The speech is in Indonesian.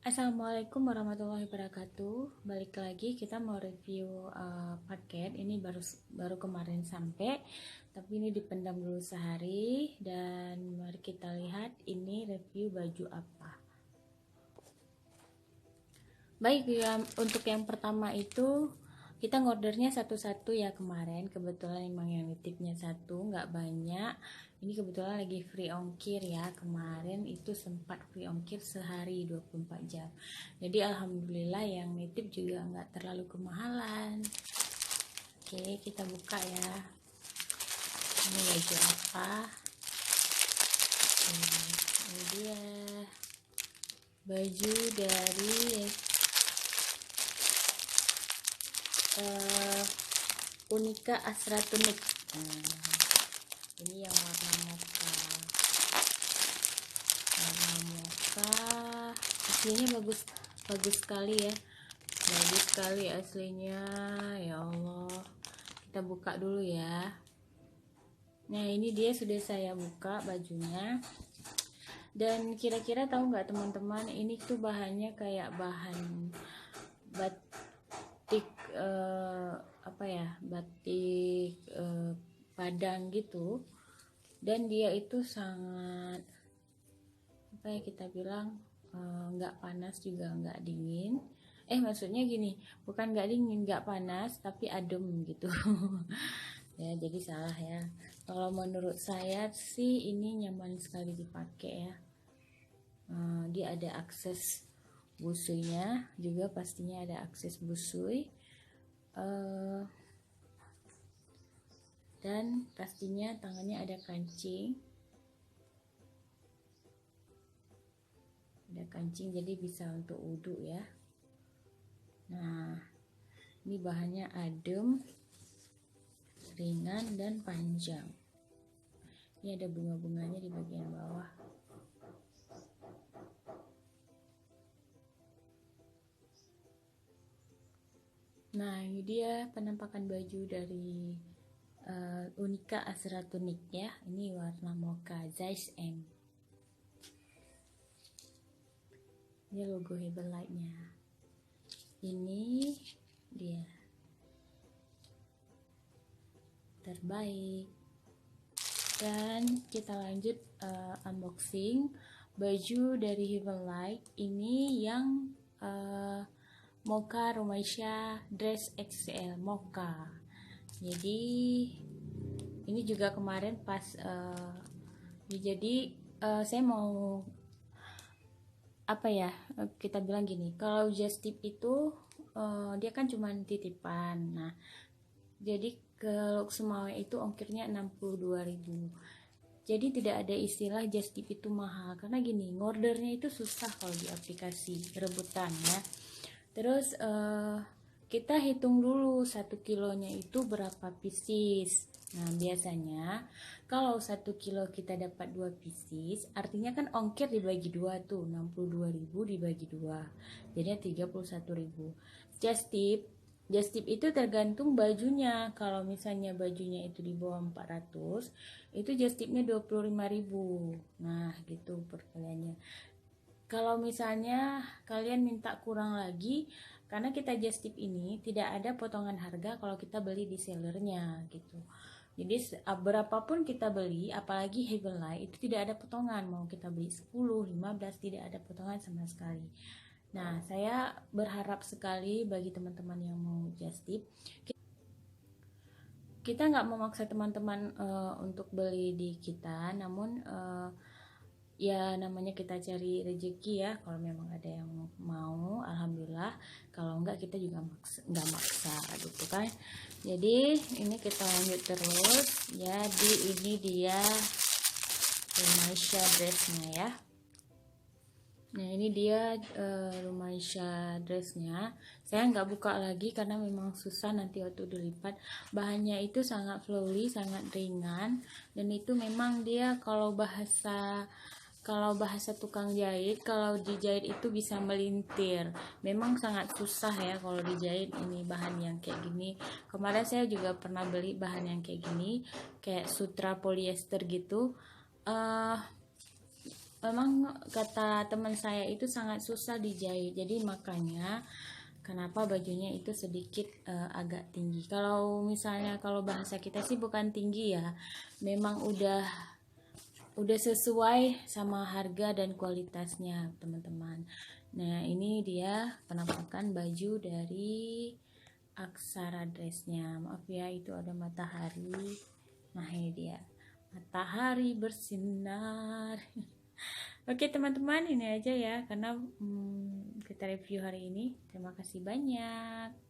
Assalamualaikum warahmatullahi wabarakatuh. Balik lagi kita mau review paket. Ini baru kemarin sampai, tapi ini dipendam dulu sehari. Dan mari kita lihat ini review baju apa. Baik ya, untuk yang pertama itu kita ngordernya satu-satu ya kemarin. Kebetulan emang yang nitipnya satu, nggak banyak. Ini kebetulan lagi free ongkir ya. Kemarin itu sempat free ongkir sehari 24 jam. Jadi alhamdulillah yang nitip juga nggak terlalu kemahalan. Oke, kita buka ya. Ini baju apa? Ini dia baju dari Unika Asratunik. Ini yang warna mocha. Aslinya bagus sekali ya, bagus sekali aslinya. Ya Allah, kita buka dulu ya. Nah, ini dia sudah saya buka bajunya. Dan kira-kira tahu nggak teman-teman, ini tuh bahannya kayak bahan batik batik Padang gitu. Dan dia itu sangat kita bilang nggak panas juga nggak dingin. Maksudnya gini, bukan nggak dingin nggak panas tapi adem gitu. Ya, jadi salah ya. Kalau menurut saya sih ini nyaman sekali dipakai ya. Dia ada akses busuinya juga, pastinya ada akses busui. Dan pastinya tangannya ada kancing. Jadi bisa untuk wudhu ya. Nah, ini bahannya adem, ringan dan panjang. Ini ada bunga-bunganya di bagian bawah. Nah, ini dia penampakan baju dari Unika Asratunik ya. Ini warna mocha size M. Ini logo Herbalife-nya. Ini dia terbaik. Dan kita lanjut unboxing baju dari Herbalife. Ini yang Mocha Rumaisya dress XL Mocha. Jadi ini juga kemarin pas saya mau kita bilang gini, kalau just tip itu dia kan cuma titipan. Nah, jadi ke Lok itu ongkirnya 62.000. Jadi tidak ada istilah just tip itu mahal, karena gini, ngordernya itu susah kalau di aplikasi rebutan ya. Terus kita hitung dulu 1 kilonya itu berapa pieces. Nah, biasanya kalau 1 kilo kita dapat 2 pieces, artinya kan ongkir dibagi 2 tuh, 62.000 dibagi 2, jadinya 31.000. Just tip itu tergantung bajunya. Kalau misalnya bajunya itu di bawah 400, itu just tipnya 25.000. Nah, gitu perkaliannya. Kalau misalnya kalian minta kurang lagi, karena kita just tip ini tidak ada potongan harga kalau kita beli di sellernya gitu. Jadi berapapun kita beli, apalagi Herbalife itu tidak ada potongan. Mau kita beli 10, 15 tidak ada potongan sama sekali. Nah, saya berharap sekali bagi teman-teman yang mau just tip, kita nggak memaksa teman-teman untuk beli di kita, namun ya namanya kita cari rezeki ya. Kalau memang ada yang mau, alhamdulillah. Kalau enggak, kita juga nggak maksa gitu kan. Jadi ini kita lanjut terus. Jadi ini dia Rumaisya dressnya ya. Nah, ini dia Rumaisya dressnya. Saya nggak buka lagi karena memang susah nanti waktu dilipat. Bahannya itu sangat flowy, sangat ringan, dan itu memang dia kalau bahasa tukang jahit, kalau dijahit itu bisa melintir. Memang sangat susah ya kalau dijahit ini bahan yang kayak gini. Kemarin saya juga pernah beli bahan yang kayak gini, kayak sutra polyester gitu. memang kata teman saya itu sangat susah dijahit, jadi makanya kenapa bajunya itu sedikit agak tinggi. Kalau misalnya kalau bahasa kita sih bukan tinggi ya, memang udah sesuai sama harga dan kualitasnya teman-teman. Nah ini dia penampakan baju dari Aksara dressnya. Maaf ya, itu ada matahari. Nah ini dia, matahari bersinar. Oke teman-teman, ini aja ya karena kita review hari ini. Terima kasih banyak.